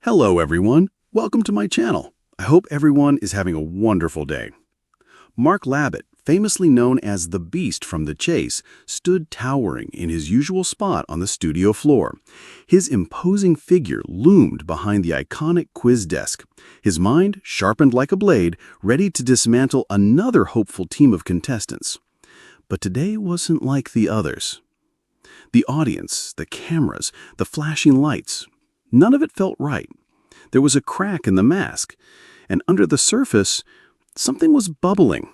Hello everyone, welcome to my channel. I hope everyone is having a wonderful day. Mark Labbett, famously known as the Beast from The Chase, stood towering in his usual spot on the studio floor. His imposing figure loomed behind the iconic quiz desk, his mind sharpened like a blade, ready to dismantle another hopeful team of contestants. But today wasn't like the others. The audience, the cameras, the flashing lights, none of it felt right. There was a crack in the mask, and under the surface, something was bubbling.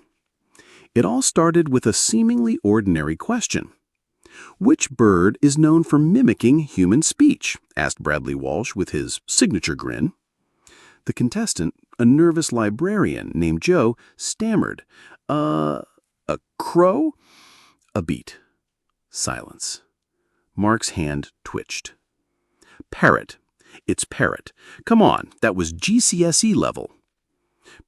It all started with a seemingly ordinary question. "Which bird is known for mimicking human speech?" asked Bradley Walsh with his signature grin. The contestant, a nervous librarian named Joe, stammered, A crow?" A beat. Silence. Mark's hand twitched. "Parrot. It's parrot. Come on, that was GCSE level."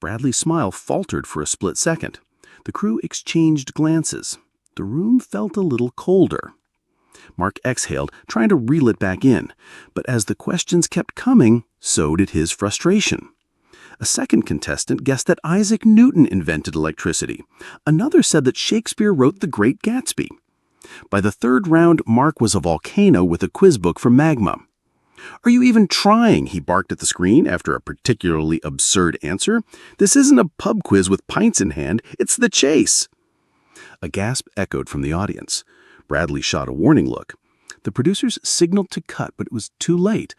Bradley's smile faltered for a split second. The crew exchanged glances. The room felt a little colder. Mark exhaled, trying to reel it back in. But as the questions kept coming, so did his frustration. A second contestant guessed that Isaac Newton invented electricity. Another said that Shakespeare wrote The Great Gatsby. By the third round, Mark was a volcano with a quiz book for magma. "Are you even trying?" he barked at the screen after a particularly absurd answer. "This isn't a pub quiz with pints in hand, it's The Chase." A gasp echoed from the audience. Bradley shot a warning look. The producers signaled to cut, but it was too late.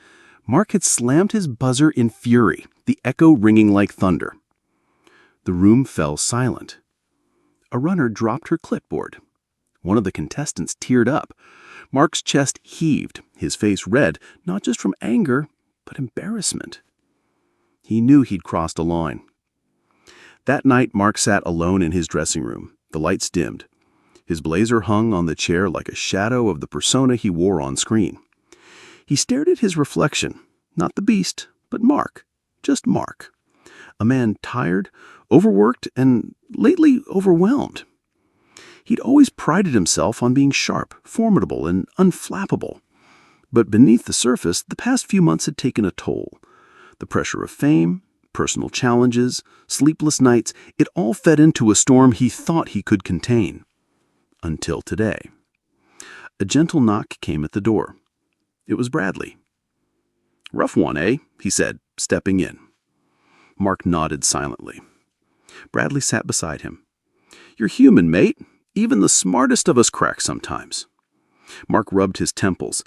Mark had slammed his buzzer in fury, the echo ringing like thunder. The room fell silent. A runner dropped her clipboard. One of the contestants teared up. Mark's chest heaved, his face red, not just from anger, but embarrassment. He knew he'd crossed a line. That night, Mark sat alone in his dressing room. The lights dimmed. His blazer hung on the chair like a shadow of the persona he wore on screen. He stared at his reflection, not the Beast, but Mark, just Mark. A man tired, overworked, and lately overwhelmed. He'd always prided himself on being sharp, formidable, and unflappable. But beneath the surface, the past few months had taken a toll. The pressure of fame, personal challenges, sleepless nights, it all fed into a storm he thought he could contain. Until today. A gentle knock came at the door. It was Bradley. "Rough one, eh?" he said, stepping in. Mark nodded silently. Bradley sat beside him. "You're human, mate. Even the smartest of us crack sometimes." Mark rubbed his temples.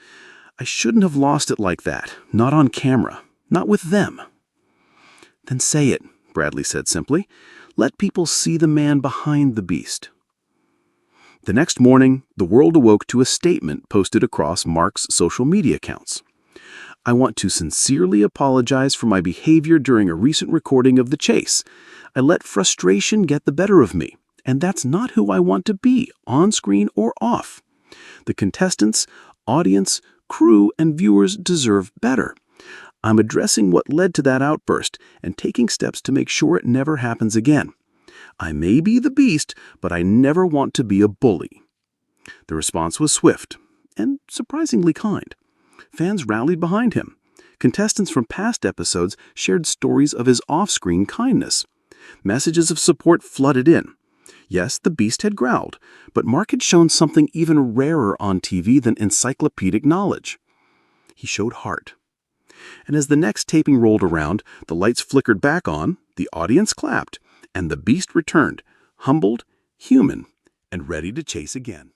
"I shouldn't have lost it like that. Not on camera. Not with them." "Then say it," Bradley said simply. "Let people see the man behind the Beast." The next morning, the world awoke to a statement posted across Mark's social media accounts. "I want to sincerely apologize for my behavior during a recent recording of The Chase. I let frustration get the better of me. And that's not who I want to be, on screen or off. The contestants, audience, crew, and viewers deserve better. I'm addressing what led to that outburst and taking steps to make sure it never happens again. I may be the Beast, but I never want to be a bully." The response was swift and surprisingly kind. Fans rallied behind him. Contestants from past episodes shared stories of his off-screen kindness. Messages of support flooded in. Yes, the Beast had growled, but Mark had shown something even rarer on TV than encyclopedic knowledge. He showed heart. And as the next taping rolled around, the lights flickered back on, the audience clapped, and the Beast returned, humbled, human, and ready to chase again.